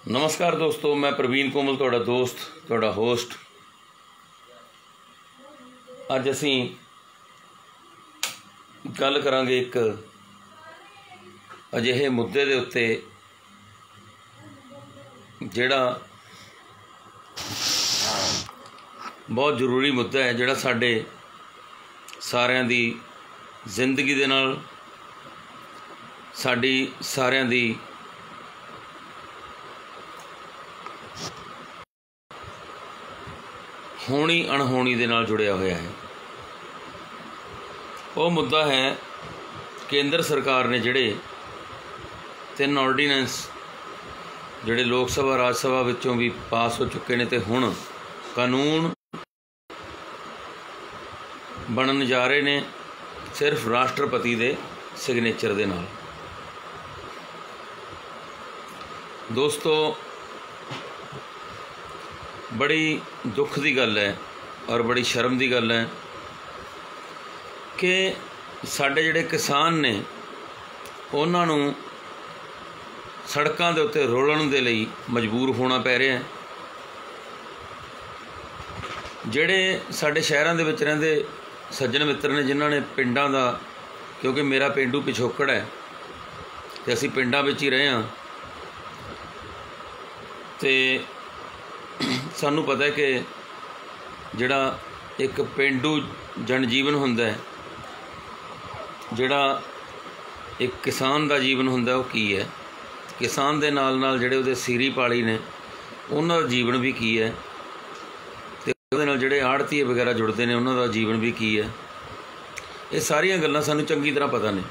नमस्कार दोस्तों, मैं प्रवीण कोमल तुहाडा दोस्त, तुहाडा होस्ट। अज असीं गल करांगे एक अजिहे मुद्दे दे उत्ते जिहड़ा बहुत जरूरी मुद्दा है, जिहड़ा साडे सारियां दी जिंदगी दे नाल, साडी सारियां दी होनी अणहोनी दे नाल जुड़िया होया है। वो मुद्दा है केंद्र सरकार ने जिहड़े 3 ऑर्डीनेंस जिहड़े लोक सभा राज सभा विचों भी पास हो चुके ने ते हुण कानून बनन जा रहे ने सिर्फ राष्ट्रपति दे सिग्नेचर दे नाल। दोस्तों, बड़ी दुख की गल है और बड़ी शर्म की गल है कि साडे जिहड़े किसान ने उन्हां नूं सड़कां दे उत्ते रोलण दे लई मजबूर होना पै रहा है। जिहड़े साडे शहरां दे विच रहिंदे सज्जन मित्र ने, जिन्हां ने पिंडां दा, क्योंकि मेरा पेंडू पिछोकड़ है ते असीं पिंडां विच ही रहे हां, ते सानू पता है कि जिहड़ा एक पेंडू जनजीवन हुंदा है, जिहड़ा एक किसान दा जीवन हुंदा है, वो की है। किसान दे नाल नाल जिहड़े उहदे सीरी पाली ने उन्हां दा जीवन भी की है, ते उहदे नाल जिहड़े आड़तीए वगैरह जुड़दे ने उन्हां दा जीवन भी की है। ये सारियां गल्लां सानू चंगी तरह पता ने।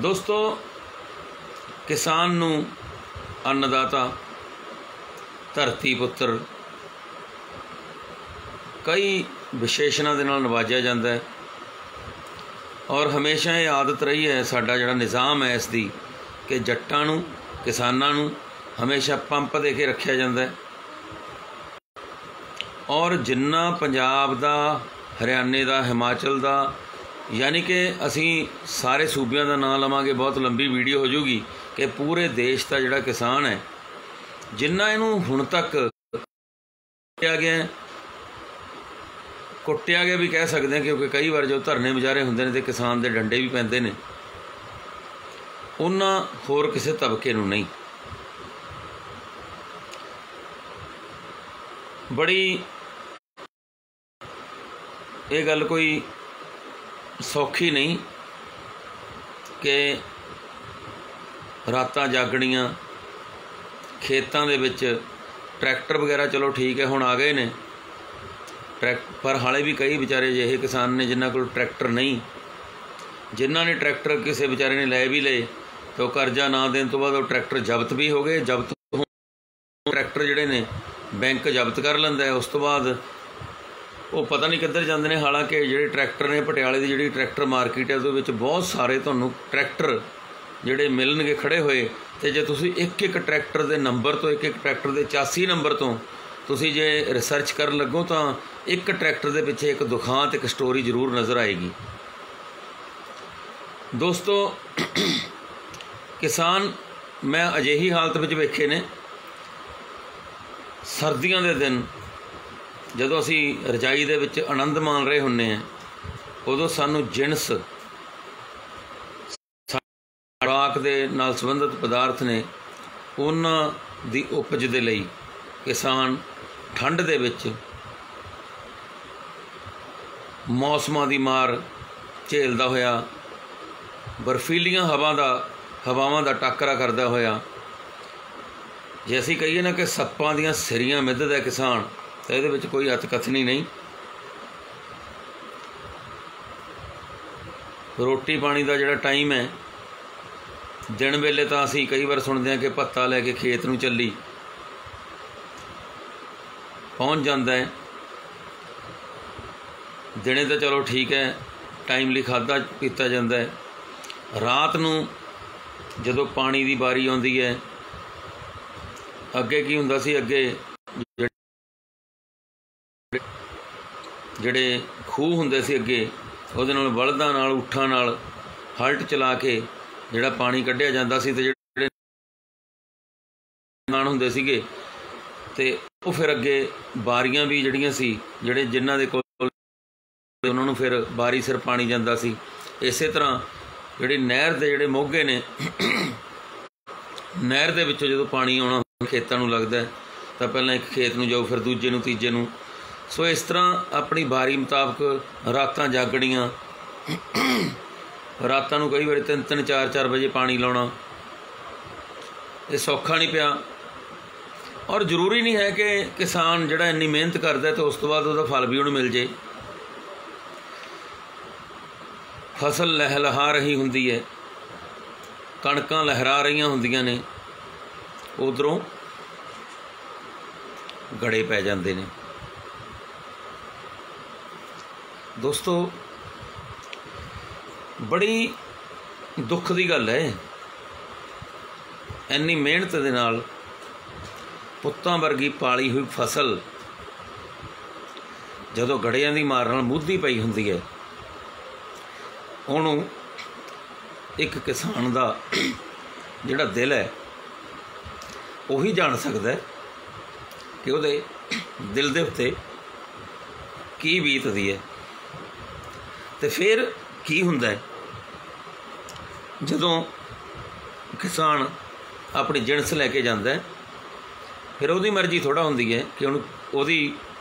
दोस्तों, किसान नूं अन्नदाता, धरती पुत्र कई विशेषणों के नाल नवाजा जाता है और हमेशा ये आदत रही है साडा जिहड़ा निज़ाम है इसकी कि जट्टां नूं, किसानां नूं हमेशा पंप दे के रखिया जाता है। और जिन्ना पंजाब दा, हरियाणे दा, हिमाचल दा, यानी कि असीं सारे सूबियां दा नाम लवांगे, बहुत लंबी वीडियो हो जूगी कि पूरे देश का जिहड़ा किसान है, जिन्ना इनू हुण तक कुट्टिया गया भी कह सकते हैं, क्योंकि कई बार जो धरने मुजाहरे होंदे ने ते किसान दे डंडे भी पैंदे ने, उन्हां होर किसी तबके नूं नहीं। बड़ी ये गल कोई सौखी नहीं कि रातां जागणियां, खेतों के विच ट्रैक्टर वगैरह चलो ठीक है हुण आ गए ने, पर हाले भी कई बेचारे अजिहे किसान ने जिन्हां कोल ट्रैक्टर नहीं। जिन्हां ने ट्रैक्टर किसी बेचारे ने लै भी ले तो कर्जा ना देने तो बाद ट्रैक्टर जब्त भी हो गए। जब्त ट्रैक्टर जिहड़े ने बैंक जब्त कर लैंदा है, उस तो बाद वो पता नहीं किधर जाते हैं। हालांकि जिहड़े ट्रैक्टर ने पटियाले की जिहड़ी ट्रैक्टर मार्केट है, उहदे विच बहुत सारे तुहानूं ट्रैक्टर जिहड़े मिलणगे खड़े हुए, तो जे तुसीं एक एक ट्रैक्टर के नंबर तो, एक एक ट्रैक्टर के चासी नंबर तो तुसीं जे रिसर्च कर लगो तो एक ट्रैक्टर के पिछे एक दुखांत, एक स्टोरी जरूर नज़र आएगी। दोस्तों, किसान मैं अजिही हालत में वेखे ने, सर्दियों के दिन जदों असी रजाई दे विच आनंद मान रहे हुन्ने हैं, उदों सानू जिनस खुराक दे नाल संबंधित पदार्थ ने, उन्हां दी उपज दे लई किसान ठंड दे विच मौसमां दी मार झेलदा होया, बर्फीलियां हवावां दा टाकरा करदा होया, जे असीं कहीए ना कि सप्पां दीयां सिरियां मिधदा किसान, तो इहदे विच कोई अतकथनी नहीं। रोटी पानी का जिहड़ा टाइम है, दिन वेले तो असीं कई बार सुनते हैं कि भत्ता लैके खेत नूं चली पहुँच जाता है। दिने तो चलो ठीक है, टाइमली खाधा पीता जाता है। रात नूं जदों पानी की बारी आउंदी है, अगे की हुंदा सी, अगे जिहड़े खूह हुंदे सी अगे, उहदे नाल बलदां नाल, ऊठां नाल हल्ट चला के जिहड़ा पानी कढ़िया जांदा सी, ते किसान हुंदे सीगे ते ਉਹ ਫਿਰ ਅੱਗੇ ਬਾਰੀਆਂ ਵੀ ਜਿਹੜੀਆਂ ਸੀ ਜਿਹੜੇ ਜਿਨ੍ਹਾਂ ਦੇ ਕੋਲ ਉਹਨਾਂ ਨੂੰ ਫਿਰ ਬਾਰੀ ਸਿਰ ਪਾਣੀ ਜਾਂਦਾ ਸੀ। ਇਸੇ ਤਰ੍ਹਾਂ ਜਿਹੜੀ ਨਹਿਰ ਦੇ ਜਿਹੜੇ ਮੋਗੇ ਨੇ, ਨਹਿਰ ਦੇ ਵਿੱਚੋਂ ਜਦੋਂ ਪਾਣੀ ਆਉਣਾ ਖੇਤਾਂ ਨੂੰ ਲੱਗਦਾ ਤਾਂ ਪਹਿਲਾਂ ਇੱਕ ਖੇਤ ਨੂੰ ਜਾਓ, ਫਿਰ ਦੂਜੇ ਨੂੰ, ਤੀਜੇ ਨੂੰ। ਸੋ ਇਸ ਤਰ੍ਹਾਂ ਆਪਣੀ ਬਾਰੀ ਮੁਤਾਬਕ ਰਾਤਾਂ ਜਾਗਣੀਆਂ, ਰਾਤਾਂ ਨੂੰ ਕਈ ਵਾਰੀ 3-3 4-4 ਵਜੇ ਪਾਣੀ ਲਾਉਣਾ। ਇਹ ਸੌਖਾ ਨਹੀਂ ਪਿਆ। ਔਰ ਜ਼ਰੂਰੀ ਨਹੀਂ ਹੈ ਕਿ ਕਿਸਾਨ ਜਿਹੜਾ ਇੰਨੀ ਮਿਹਨਤ ਕਰਦਾ ਅਤੇ ਉਸ ਤੋਂ ਬਾਅਦ ਉਹਦਾ ਫਲ ਵੀ ਉਹਨੂੰ ਮਿਲ ਜੇ। ਫਸਲ ਲਹਿਲਹਾ ਰਹੀ ਹੁੰਦੀ ਹੈ, ਕਣਕਾਂ ਲਹਿਰਾ ਰਹੀਆਂ ਹੁੰਦੀਆਂ ਨੇ, ਉੱਧਰੋਂ ਗੜੇ ਪੈ ਜਾਂਦੇ ਨੇ। ਦੋਸਤੋ, ਬੜੀ ਦੁੱਖ ਦੀ ਗੱਲ ਹੈ, ਇੰਨੀ ਮਿਹਨਤ ਦੇ ਨਾਲ ਪੁੱਤਾਂ ਵਰਗੀ ਪਾਲੀ ਹੋਈ ਫਸਲ ਜਦੋਂ ਗੜਿਆਂ ਦੀ ਮਾਰ ਨਾਲ ਮੁੱਧੀ ਪਈ ਹੁੰਦੀ ਹੈ, ਉਹਨੂੰ ਇੱਕ ਕਿਸਾਨ ਦਾ ਜਿਹੜਾ ਦਿਲ ਹੈ ਉਹੀ ਜਾਣ ਸਕਦਾ ਕਿ ਉਹਦੇ ਦਿਲ ਦੇ ਉੱਤੇ ਕੀ ਬੀਤਦੀ ਹੈ। ਅਤੇ ਫਿਰ ਕੀ ਹੁੰਦਾ ਜਦੋਂ ਕਿਸਾਨ ਆਪਣੀ ਜਿਣਸ ਲੈ ਕੇ ਜਾਂਦਾ, ਫਿਰ ਉਹਦੀ ਮਰਜ਼ੀ ਥੋੜ੍ਹਾ ਹੁੰਦੀ ਹੈ ਕਿ ਉਹਨੂੰ ਉਹਦੀ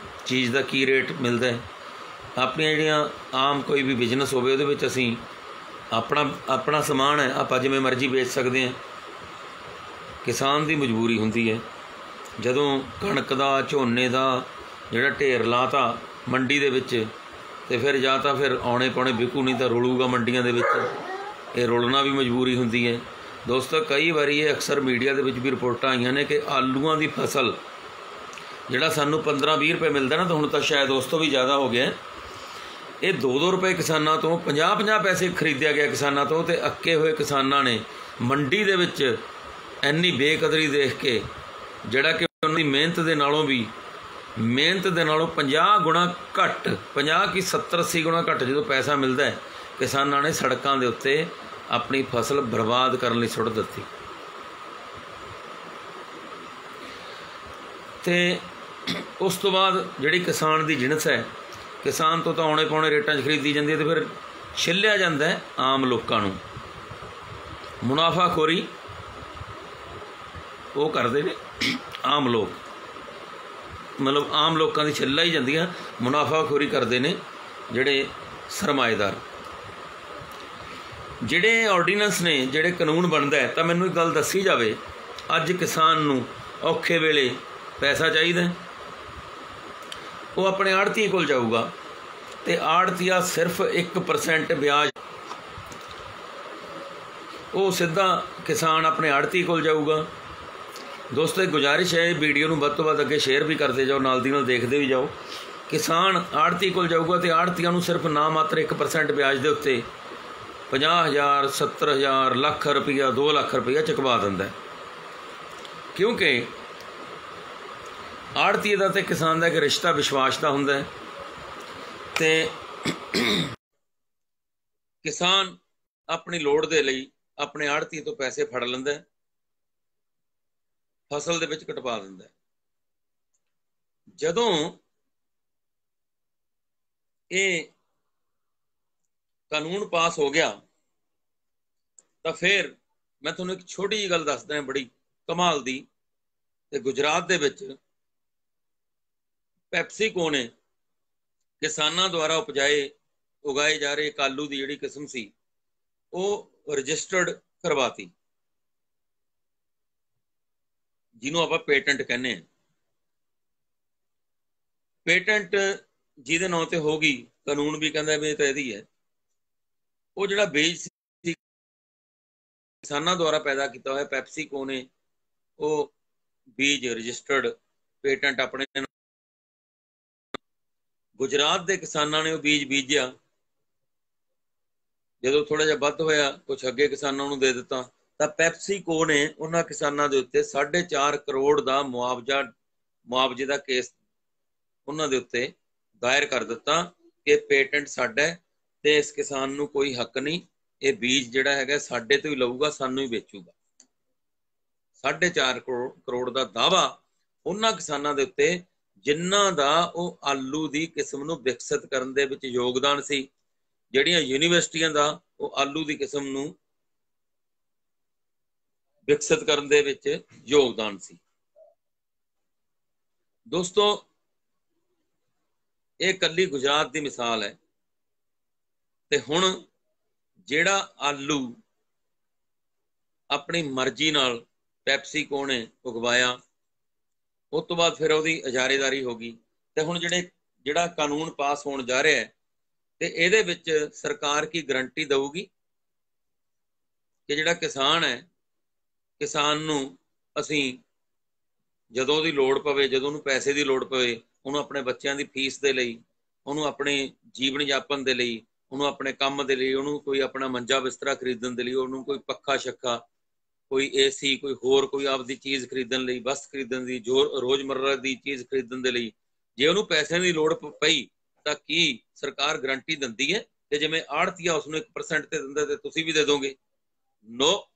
ਚੀਜ਼ ਦਾ ਕੀ ਰੇਟ ਮਿਲਦਾ ਹੈ। ਆਪਣੀਆਂ ਜਿਹੜੀਆਂ ਆਮ ਕੋਈ ਵੀ ਬਿਜ਼ਨਸ ਹੋਵੇ ਉਹਦੇ ਵਿੱਚ ਅਸੀਂ ਆਪਣਾ ਸਮਾਨ ਹੈ ਆਪਾਂ ਜਿਵੇਂ ਮਰਜ਼ੀ ਵੇਚ ਸਕਦੇ ਹਾਂ। ਕਿਸਾਨ ਦੀ ਮਜਬੂਰੀ ਹੁੰਦੀ ਹੈ ਜਦੋਂ ਕਣਕ ਦਾ, ਝੋਨੇ ਦਾ ਜਿਹੜਾ ਢੇਰ ਲਾਤਾ ਮੰਡੀ ਦੇ ਵਿੱਚ, ਅਤੇ ਫਿਰ ਜਾਂ ਤਾਂ ਫਿਰ ਆਉਣੇ ਪਾਉਣੇ ਵਿਕੂ, ਨਹੀਂ ਤਾਂ ਰੁਲੂਗਾ ਮੰਡੀਆਂ ਦੇ ਵਿੱਚ। ਇਹ ਰੁਲਣਾ ਵੀ ਮਜਬੂਰੀ ਹੁੰਦੀ ਹੈ। ਦੋਸਤੋ, ਕਈ ਵਾਰੀ ਇਹ ਅਕਸਰ ਮੀਡੀਆ ਦੇ ਵਿੱਚ ਵੀ ਰਿਪੋਰਟਾਂ ਆਈਆਂ ਨੇ ਕਿ ਆਲੂਆਂ ਦੀ ਫਸਲ ਜਿਹੜਾ ਸਾਨੂੰ 15-20 ਰੁਪਏ ਮਿਲਦਾ ਨਾ, ਤਾਂ ਹੁਣ ਤਾਂ ਸ਼ਾਇਦ ਉਸ ਤੋਂ ਵੀ ਜ਼ਿਆਦਾ ਹੋ ਗਿਆ, ਇਹ 2-2 ਰੁਪਏ ਕਿਸਾਨਾਂ ਤੋਂ 50-50 ਪੈਸੇ ਖਰੀਦਿਆ ਗਿਆ ਕਿਸਾਨਾਂ ਤੋਂ। ਅਤੇ ਅੱਕੇ ਹੋਏ ਕਿਸਾਨਾਂ ਨੇ ਮੰਡੀ ਦੇ ਵਿੱਚ ਇੰਨੀ ਬੇਕਦਰੀ ਦੇਖ ਕੇ, ਜਿਹੜਾ ਕਿ ਉਹਨਾਂ ਦੀ ਮਿਹਨਤ ਦੇ ਨਾਲੋਂ 50 ਗੁਣਾ ਘੱਟ, 50 ਕਿ 70-80 ਗੁਣਾ ਘੱਟ ਜਦੋਂ ਪੈਸਾ ਮਿਲਦਾ ਹੈ, ਕਿਸਾਨਾਂ ਨੇ ਸੜਕਾਂ ਦੇ ਉੱਤੇ ਆਪਣੀ ਫਸਲ ਬਰਬਾਦ ਕਰਨ ਲਈ ਸੁੱਟ ਦਿੱਤੀ। ਅਤੇ ਉਸ ਤੋਂ ਬਾਅਦ ਜਿਹੜੀ ਕਿਸਾਨ ਦੀ ਜਿਣਸ ਹੈ, ਕਿਸਾਨ ਤੋਂ ਤਾਂ ਆਉਣੇ ਪਾਉਣੇ ਰੇਟਾਂ 'ਚ ਖਰੀਦੀ ਜਾਂਦੀ ਹੈ, ਅਤੇ ਫਿਰ ਛਿੱਲਿਆ ਜਾਂਦਾ ਹੈ ਆਮ ਲੋਕਾਂ ਨੂੰ। ਮੁਨਾਫਾਖੋਰੀ ਉਹ ਕਰਦੇ ਨੇ ਆਮ ਲੋਕ, ਮਤਲਬ ਆਮ ਲੋਕਾਂ ਦੀ ਛਿੱਲਾ ਹੀ ਜਾਂਦੀਆਂ, ਮੁਨਾਫਾਖੋਰੀ ਕਰਦੇ ਨੇ ਜਿਹੜੇ ਸਰਮਾਏਦਾਰ। ਜਿਹੜੇ ਆਰਡੀਨੈਂਸ ਨੇ, ਜਿਹੜੇ ਕਾਨੂੰਨ ਬਣਦਾ ਹੈ, ਤਾਂ ਮੈਨੂੰ ਇੱਕ ਗੱਲ ਦੱਸੀ ਜਾਵੇ, ਅੱਜ ਕਿਸਾਨ ਨੂੰ ਔਖੇ ਵੇਲੇ ਪੈਸਾ ਚਾਹੀਦਾ, ਉਹ ਆਪਣੇ ਆੜ੍ਹਤੀਏ ਕੋਲ ਜਾਊਗਾ, ਅਤੇ ਆੜ੍ਹਤੀਆ ਸਿਰਫ 1% ਵਿਆਜ, ਉਹ ਸਿੱਧਾ ਕਿਸਾਨ ਆਪਣੇ ਆੜ੍ਹਤੀਏ ਕੋਲ ਜਾਊਗਾ। ਦੋਸਤੋ, ਗੁਜ਼ਾਰਿਸ਼ ਹੈ, ਵੀਡੀਓ ਨੂੰ ਵੱਧ ਤੋਂ ਵੱਧ ਅੱਗੇ ਸ਼ੇਅਰ ਵੀ ਕਰਦੇ ਜਾਓ, ਨਾਲ ਦੀ ਨਾਲ ਦੇਖਦੇ ਵੀ ਜਾਓ। ਕਿਸਾਨ ਆੜ੍ਹਤੀ ਕੋਲ ਜਾਊਗਾ ਅਤੇ ਆੜ੍ਹਤੀਆਂ ਨੂੰ ਸਿਰਫ ਨਾ ਮਾਤਰ 1% ਵਿਆਜ ਦੇ ਉੱਤੇ 50,000, 70,000, ਲੱਖ ਰੁਪਈਆ, 2 ਲੱਖ ਰੁਪਈਆ ਚੁਕਵਾ ਦਿੰਦਾ, ਕਿਉਂਕਿ ਆੜ੍ਹਤੀਏ ਦਾ ਅਤੇ ਕਿਸਾਨ ਦਾ ਇੱਕ ਰਿਸ਼ਤਾ ਵਿਸ਼ਵਾਸ ਦਾ ਹੁੰਦਾ ਹੈ। ਅਤੇ ਕਿਸਾਨ ਆਪਣੀ ਲੋੜ ਦੇ ਲਈ ਆਪਣੇ ਆੜ੍ਹਤੀਏ ਤੋਂ ਪੈਸੇ ਫੜ ਲੈਂਦਾ, ਫਸਲ ਦੇ ਵਿੱਚ ਕਟਵਾ ਦਿੰਦਾ। ਜਦੋਂ ਇਹ ਕਾਨੂੰਨ ਪਾਸ ਹੋ ਗਿਆ ਤਾਂ ਫਿਰ ਮੈਂ ਤੁਹਾਨੂੰ ਇੱਕ ਛੋਟੀ ਜਿਹੀ ਗੱਲ ਦੱਸਦਾ, ਬੜੀ ਕਮਾਲ ਦੀ। ਤੇ ਗੁਜਰਾਤ ਦੇ ਵਿੱਚ ਪੈਪਸੀਕੋ ਨੇ ਕਿਸਾਨਾਂ ਦੁਆਰਾ ਉਗਾਏ ਜਾ ਰਹੇ ਆਲੂ ਦੀ ਜਿਹੜੀ ਕਿਸਮ ਸੀ ਉਹ ਰਜਿਸਟਰਡ ਕਰਵਾਤੀ, ਜਿਹਨੂੰ ਆਪਾਂ ਪੇਟੈਂਟ ਕਹਿੰਦੇ ਹਾਂ। ਪੇਟੈਂਟ ਜਿਹਦੇ ਨਾਂ ਤੇ ਹੋ ਗਈ, ਕਾਨੂੰਨ ਵੀ ਕਹਿੰਦਾ ਵੀ ਇਹ ਤਾਂ ਇਹਦੀ ਹੈ। ਉਹ ਜਿਹੜਾ ਬੀਜ ਸੀ ਕਿਸਾਨਾਂ ਦੁਆਰਾ ਪੈਦਾ ਕੀਤਾ ਹੋਇਆ, ਪੈਪਸੀਕੋ ਨੇ ਉਹ ਬੀਜ ਰਜਿਸਟਰਡ ਪੇਟੈਂਟ ਆਪਣੇ ਗੁਜਰਾਤ ਦੇ ਕਿਸਾਨਾਂ ਨੇ ਉਹ ਬੀਜ ਬੀਜਿਆ। ਜਦੋਂ ਥੋੜਾ ਜਿਹਾ ਵੱਧ ਹੋਇਆ, ਕੁਛ ਅੱਗੇ ਕਿਸਾਨਾਂ ਨੂੰ ਦੇ ਦਿੱਤਾ, ਤਾਂ ਪੈਪਸੀਕੋ ਨੇ ਉਹਨਾਂ ਕਿਸਾਨਾਂ ਦੇ ਉੱਤੇ 4.5 ਕਰੋੜ ਦਾ ਮੁਆਵਜ਼ੇ ਦਾ ਕੇਸ ਉਹਨਾਂ ਦੇ ਉੱਤੇ ਦਾਇਰ ਕਰ ਦਿੱਤਾ ਕਿ ਪੇਟੈਂਟ ਸਾਡਾ ਹੈ ਤੇ ਇਸ ਕਿਸਾਨ ਨੂੰ ਕੋਈ ਹੱਕ ਨਹੀਂ, ਇਹ ਬੀਜ ਜਿਹੜਾ ਹੈਗਾ ਸਾਡੇ ਤੋਂ ਹੀ ਲਊਗਾ, ਸਾਨੂੰ ਹੀ ਵੇਚੂਗਾ। 4.5 ਕਰੋੜ ਦਾ ਦਾਵਾ ਉਹਨਾਂ ਕਿਸਾਨਾਂ ਦੇ ਉੱਤੇ ਜਿਨ੍ਹਾਂ ਦਾ ਉਹ ਆਲੂ ਦੀ ਕਿਸਮ ਨੂੰ ਵਿਕਸਿਤ ਕਰਨ ਦੇ ਵਿੱਚ ਯੋਗਦਾਨ ਸੀ, ਜਿਹੜੀਆਂ ਯੂਨੀਵਰਸਿਟੀਆਂ ਦਾ ਉਹ ਆਲੂ ਦੀ ਕਿਸਮ ਨੂੰ ਵਿਕਸਿਤ ਕਰਨ ਦੇ ਵਿੱਚ ਯੋਗਦਾਨ ਸੀ। ਦੋਸਤੋ, ਇਹ ਕੱਲੀ ਗੁਜਰਾਤ ਦੀ ਮਿਸਾਲ ਹੈ। ਤੇ ਹੁਣ ਜਿਹੜਾ ਆਲੂ ਆਪਣੀ ਮਰਜ਼ੀ ਨਾਲ ਪੈਪਸੀਕੋ ਨੇ ਉਗਵਾਇਆ, ਉਸ ਤੋਂ ਬਾਅਦ ਫਿਰ ਉਹਦੀ ਇਜਾਰੇਦਾਰੀ ਹੋ ਗਈ। ਤੇ ਹੁਣ ਜਿਹੜਾ ਕਾਨੂੰਨ ਪਾਸ ਹੋਣ ਜਾ ਰਿਹਾ ਹੈ, ਤੇ ਇਹਦੇ ਵਿੱਚ ਸਰਕਾਰ ਕੀ ਗਰੰਟੀ ਦਊਗੀ ਕਿ ਜਿਹੜਾ ਕਿਸਾਨ ਹੈ, ਕਿਸਾਨ ਨੂੰ ਅਸੀਂ ਜਦੋਂ ਉਹਦੀ ਲੋੜ ਪਵੇ, ਜਦੋਂ ਉਹਨੂੰ ਪੈਸੇ ਦੀ ਲੋੜ ਪਵੇ, ਉਹਨੂੰ ਆਪਣੇ ਬੱਚਿਆਂ ਦੀ ਫੀਸ ਦੇ ਲਈ, ਉਹਨੂੰ ਆਪਣੇ ਜੀਵਨ ਯਾਪਨ ਦੇ ਲਈ, ਉਹਨੂੰ ਆਪਣੇ ਕੰਮ ਦੇ ਲਈ, ਉਹਨੂੰ ਕੋਈ ਆਪਣਾ ਮੰਜਾ ਬਿਸਤਰਾ ਖਰੀਦਣ ਦੇ ਲਈ, ਉਹਨੂੰ ਕੋਈ ਪੱਖਾ ਸ਼ੱਖਾ, ਕੋਈ ਏਸੀ, ਕੋਈ ਹੋਰ ਕੋਈ ਆਪਦੀ ਚੀਜ਼ ਖਰੀਦਣ ਲਈ, ਬੱਸ ਖਰੀਦਣ ਦੀ, ਜੋ ਰੋਜ਼ਮर्रा ਦੀ ਚੀਜ਼ ਖਰੀਦਣ ਦੇ ਲਈ ਜੇ ਉਹਨੂੰ ਪੈਸਿਆਂ ਦੀ ਲੋੜ ਪਈ ਤਾਂ ਕੀ ਸਰਕਾਰ ਗਰੰਟੀ ਦਿੰਦੀ ਹੈ ਕਿ ਜਿਵੇਂ ਆੜਤੀਆ ਉਸਨੂੰ 1% ਤੇ ਦਿੰਦਾ ਤੇ ਤੁਸੀਂ ਵੀ ਦੇ ਦੋਗੇ? ਨੋ।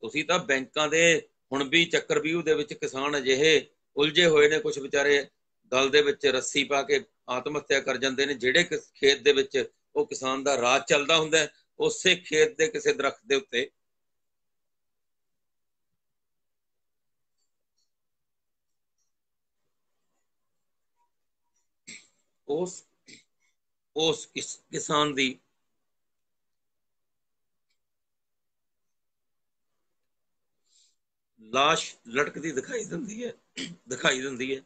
ਤੁਸੀਂ ਤਾਂ ਬੈਂਕਾਂ ਦੇ ਹੁਣ ਵੀ ਚੱਕਰਵਿਊਹ ਦੇ ਵਿੱਚ ਕਿਸਾਨ ਅਜਿਹੇ ਉਲਝੇ ਹੋਏ ਨੇ, ਕੁਝ ਵਿਚਾਰੇ ਗਲ ਦੇ ਵਿੱਚ ਰੱਸੀ ਪਾ ਕੇ ਆਤਮ ਹੱਤਿਆ ਕਰ ਜਾਂਦੇ ਨੇ। ਜਿਹੜੇ ਖੇਤ ਦੇ ਵਿੱਚ ਉਹ ਕਿਸਾਨ ਦਾ ਰਾਜ ਚੱਲਦਾ ਹੁੰਦਾ ਹੈ, ਉਸੇ ਖੇਤ ਦੇ ਕਿਸੇ ਦਰਖਤ ਦੇ ਉੱਤੇ ਉਸ ਕਿਸਾਨ ਦੀ ਲਾਸ਼ ਲਟਕਦੀ ਦਿਖਾਈ ਦਿੰਦੀ ਹੈ।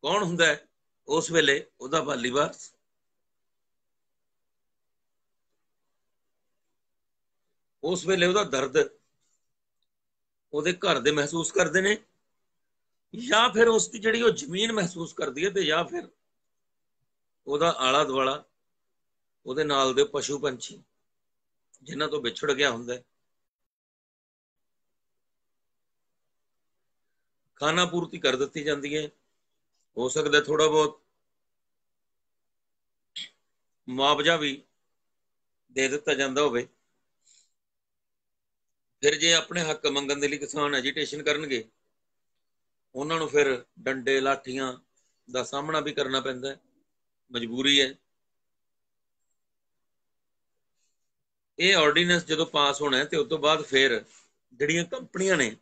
ਕੌਣ ਹੁੰਦਾ ਹੈ ਉਸ ਵੇਲੇ? ਉਹਦਾ ਵਾਲੀ ਵਾਰਸ। ਉਸ ਵੇਲੇ ਉਹਦਾ ਦਰਦ ਉਹਦੇ ਘਰ ਦੇ ਮਹਿਸੂਸ ਕਰਦੇ ਨੇ, ਜਾਂ ਫਿਰ ਉਸ ਦੀ ਜਿਹੜੀ ਉਹ ਜ਼ਮੀਨ ਮਹਿਸੂਸ ਕਰਦੀ ਹੈ, ਤੇ ਜਾਂ ਫਿਰ ਉਹਦਾ ਆਲਾ ਦੁਆਲਾ, ਉਹਦੇ ਨਾਲ ਦੇ ਪਸ਼ੂ ਪੰਛੀ ਜਿਨ੍ਹਾਂ ਤੋਂ ਵਿਛੜ ਗਿਆ ਹੁੰਦਾ। ਖਾਣਾ ਪੂਰਤੀ ਕਰ ਦਿੱਤੀ ਜਾਂਦੀ ਹੈ। ਹੋ ਸਕਦਾ ਥੋੜਾ ਬਹੁਤ ਮੁਆਵਜ਼ਾ ਵੀ ਦੇ ਦਿੱਤਾ ਜਾਂਦਾ ਹੋਵੇ। ਫਿਰ ਜੇ ਆਪਣੇ ਹੱਕ ਮੰਗਣ ਦੇ ਲਈ ਕਿਸਾਨ ਐਜੀਟੇਸ਼ਨ ਕਰਨਗੇ, ਉਹਨਾਂ ਨੂੰ ਫਿਰ ਡੰਡੇ ਲਾਠੀਆਂ ਦਾ ਸਾਹਮਣਾ ਵੀ ਕਰਨਾ ਪੈਂਦਾ ਹੈ, ਮਜਬੂਰੀ ਹੈ। ਇਹ ਆਰਡੀਨੈਂਸ ਜਦੋਂ ਪਾਸ ਹੋਣਾ ਹੈ ਤੇ ਉਸ ਤੋਂ ਬਾਅਦ ਫਿਰ ਜਿਹੜੀਆਂ ਕੰਪਨੀਆਂ ਨੇ,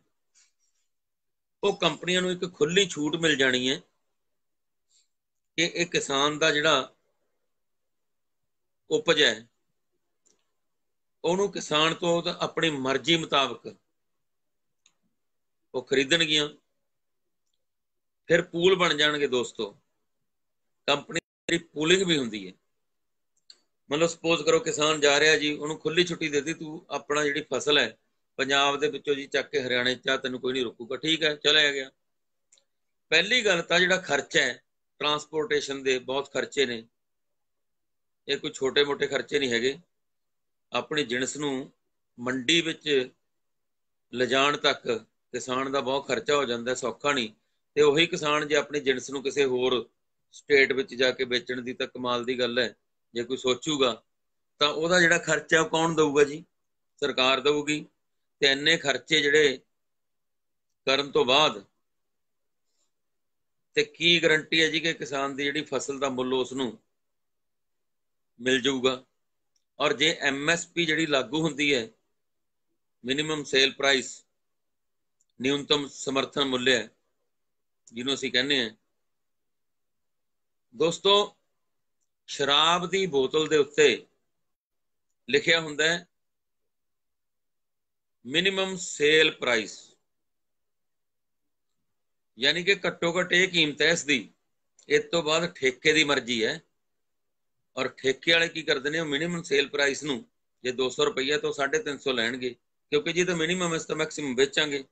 ਉਹ ਕੰਪਨੀਆਂ ਨੂੰ ਇੱਕ ਖੁੱਲੀ ਛੂਟ ਮਿਲ ਜਾਣੀ ਹੈ ਕਿ ਇਹ ਕਿਸਾਨ ਦਾ ਜਿਹੜਾ ਉਪਜ ਹੈ, ਉਹਨੂੰ ਕਿਸਾਨ ਤੋਂ ਆਪਣੀ ਮਰਜ਼ੀ ਮੁਤਾਬਕ ਉਹ ਖਰੀਦਣਗੀਆਂ। ਫਿਰ ਪੂਲ ਬਣ ਜਾਣਗੇ ਦੋਸਤੋ। ਕੰਪਨੀ ਦੀ ਪੂਲਿੰਗ ਵੀ ਹੁੰਦੀ ਹੈ। ਮਤਲਬ ਸਪੋਜ਼ ਕਰੋ ਕਿਸਾਨ ਜਾ ਰਿਹਾ ਜੀ, ਉਹਨੂੰ ਖੁੱਲੀ ਛੁੱਟੀ ਦੇ ਦਿੱਤੀ, ਤੂੰ ਆਪਣਾ ਜਿਹੜੀ ਫਸਲ ਹੈ ਪੰਜਾਬ ਦੇ ਵਿੱਚੋਂ ਜੀ ਚੱਕ ਕੇ ਹਰਿਆਣੇ ਚ, ਤੈਨੂੰ ਕੋਈ ਨਹੀਂ ਰੋਕੂਗਾ, ਠੀਕ ਹੈ, ਚਲਿਆ ਗਿਆ। ਪਹਿਲੀ ਗੱਲ ਤਾਂ ਜਿਹੜਾ ਖਰਚਾ ਹੈ ਟਰਾਂਸਪੋਰਟੇਸ਼ਨ ਦੇ, ਬਹੁਤ ਖਰਚੇ ਨੇ। ਇਹ ਕੋਈ ਛੋਟੇ ਮੋਟੇ ਖਰਚੇ ਨਹੀਂ ਹੈਗੇ। ਆਪਣੀ ਜਿਣਸ ਨੂੰ ਮੰਡੀ ਵਿੱਚ ਲਿਜਾਣ ਤੱਕ ਕਿਸਾਨ ਦਾ ਬਹੁਤ ਖਰਚਾ ਹੋ ਜਾਂਦਾ, ਸੌਖਾ ਨਹੀਂ। ਤੇ ਉਹੀ ਕਿਸਾਨ ਜੇ ਆਪਣੀ ਜਿਣਸ ਨੂੰ ਕਿਸੇ ਹੋਰ ਸਟੇਟ ਵਿੱਚ ਜਾ ਕੇ ਵੇਚਣ ਦੀ ਤਾਂ ਕਮਾਲ ਦੀ ਗੱਲ ਹੈ। ਜੇ ਕੋਈ ਸੋਚੂਗਾ ਤਾਂ ਉਹਦਾ ਜਿਹੜਾ ਖਰਚਾ ਉਹ ਕੌਣ ਦਊਗਾ ਜੀ? ਸਰਕਾਰ ਦਊਗੀ। ਤੇ ਇੰਨੇ ਖਰਚੇ ਜਿਹੜੇ ਕਰਨ ਤੋਂ ਬਾਅਦ ਤੇ ਕੀ ਗਰੰਟੀ ਹੈ ਜੀ ਕਿ ਕਿਸਾਨ ਦੀ ਜਿਹੜੀ ਫਸਲ ਦਾ ਮੁੱਲ ਉਸ ਨੂੰ ਮਿਲ ਜਾਊਗਾ? ਔਰ ਜੇ MSP ਜਿਹੜੀ ਲਾਗੂ ਹੁੰਦੀ ਹੈ, ਮਿਨੀਮਮ ਸੇਲ ਪ੍ਰਾਈਸ, ਨਿਊਨਤਮ ਸਮਰਥਨ ਮੁੱਲ ਹੈ ਜਿਹਨੂੰ ਅਸੀਂ ਕਹਿੰਦੇ ਹਾਂ ਦੋਸਤੋ, ਸ਼ਰਾਬ ਦੀ ਬੋਤਲ ਦੇ ਉੱਤੇ ਲਿਖਿਆ ਹੁੰਦਾ ਹੈ ਮਿਨੀਮਮ ਸੇਲ ਪ੍ਰਾਈਸ, ਯਾਨੀ ਕਿ ਘੱਟੋ ਘੱਟ ਇਹ ਕੀਮਤ ਹੈ ਇਸ ਦੀ। ਇਸ ਤੋਂ ਬਾਅਦ ਠੇਕੇ ਦੀ ਮਰਜ਼ੀ ਹੈ। ਔਰ ਠੇਕੇ ਵਾਲੇ ਕੀ ਕਰਦੇ ਨੇ, ਉਹ ਮਿਨੀਮਮ ਸੇਲ ਪ੍ਰਾਈਸ ਨੂੰ ਜੇ 200 ਰੁਪਈਆ ਤੋਂ 350 ਲੈਣਗੇ, ਕਿਉਂਕਿ ਜੀ ਤਾਂ ਮਿਨੀਮਮ ਇਸ ਤੋਂ ਮੈਕਸਿਮਮ ਵੇਚਾਂਗੇ।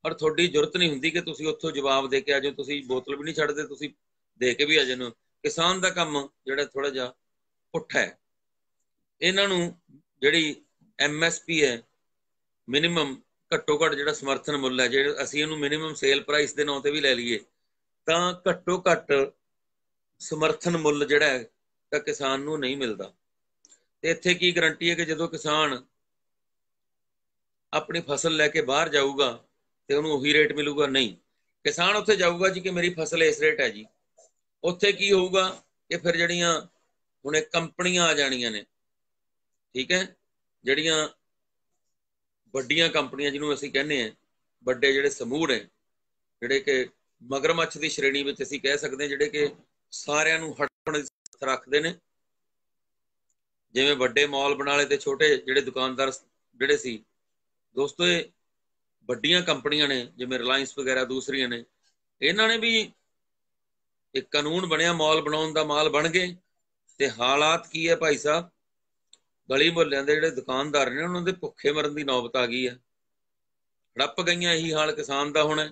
ਔਰ ਤੁਹਾਡੀ ਜ਼ਰੂਰਤ ਨਹੀਂ ਹੁੰਦੀ ਕਿ ਤੁਸੀਂ ਉੱਥੋਂ ਜਵਾਬ ਦੇ ਕੇ ਆ ਜਾਓ, ਤੁਸੀਂ ਬੋਤਲ ਵੀ ਨਹੀਂ ਛੱਡਦੇ, ਤੁਸੀਂ ਦੇ ਕੇ ਵੀ ਆ ਜਾਂਦੇ ਹੋ। ਕਿਸਾਨ ਦਾ ਕੰਮ ਜਿਹੜਾ ਥੋੜਾ ਜਿਹਾ ਪੁੱਠਾ ਹੈ। ਇਹਨਾਂ ਨੂੰ ਜਿਹੜੀ MSP ਹੈ, ਮਿਨੀਮਮ ਘੱਟੋ ਘੱਟ ਜਿਹੜਾ ਸਮਰਥਨ ਮੁੱਲ ਹੈ, ਜੇ ਅਸੀਂ ਇਹਨੂੰ ਮਿਨੀਮਮ ਸੇਲ ਪ੍ਰਾਈਸ ਦੇ ਨਾਂ ਤੇ ਵੀ ਲੈ ਲਈਏ ਤਾਂ ਘੱਟੋ ਘੱਟ ਸਮਰਥਨ ਮੁੱਲ ਜਿਹੜਾ ਹੈ ਤਾਂ ਕਿਸਾਨ ਨੂੰ ਨਹੀਂ ਮਿਲਦਾ। ਤੇ ਇੱਥੇ ਕੀ ਗਰੰਟੀ ਹੈ ਕਿ ਜਦੋਂ ਕਿਸਾਨ अपनी फसल लैके बाहर जाऊगा तो उन्होंने उही रेट मिलूगा? नहीं, किसान उत्थे जाऊगा जी कि मेरी फसल इस रेट है जी। उत्थे की होऊगा कि फिर जड़ियां हुण कंपनियां आ जानियां ने, ठीक है, जड़ियां ਵੱਡੀਆਂ ਕੰਪਨੀਆਂ ਜਿਹਨੂੰ ਅਸੀਂ ਕਹਿੰਦੇ ਆ, ਵੱਡੇ ਜਿਹੜੇ ਸਮੂਹ ਨੇ, ਜਿਹੜੇ ਕਿ ਮਗਰਮੱਛ ਦੀ ਸ਼੍ਰੇਣੀ ਵਿੱਚ ਅਸੀਂ ਕਹਿ ਸਕਦੇ ਹਾਂ, ਜਿਹੜੇ ਕਿ ਸਾਰਿਆਂ ਨੂੰ ਹੜਪਣ ਰੱਖਦੇ ਨੇ। ਜਿਵੇਂ ਵੱਡੇ ਮਾਲ ਬਣਾ ਲਏ ਤੇ ਛੋਟੇ ਜਿਹੜੇ ਦੁਕਾਨਦਾਰ ਜਿਹੜੇ ਸੀ ਦੋਸਤੋ, ਇਹ ਵੱਡੀਆਂ ਕੰਪਨੀਆਂ ਨੇ, ਜਿਵੇਂ ਰਿਲਾਇੰਸ ਵਗੈਰਾ ਦੂਸਰੀਆਂ ਨੇ, ਇਹਨਾਂ ਨੇ ਵੀ ਇੱਕ ਕਾਨੂੰਨ ਬਣਿਆ ਮਾਲ ਬਣਾਉਣ ਦਾ, ਮਾਲ ਬਣ ਗਏ ਤੇ ਹਾਲਾਤ ਕੀ ਹੈ ਭਾਈ ਸਾਹਿਬ, ਗਲੀ ਮੁਹੱਲਿਆਂ ਦੇ ਜਿਹੜੇ ਦੁਕਾਨਦਾਰ ਨੇ ਉਹਨਾਂ ਦੇ ਭੁੱਖੇ ਮਰਨ ਦੀ ਨੌਬਤ ਆ ਗਈ ਹੈ, ਹੜੱਪ ਗਈਆਂ। ਇਹੀ ਹਾਲ ਕਿਸਾਨ ਦਾ ਹੋਣਾ।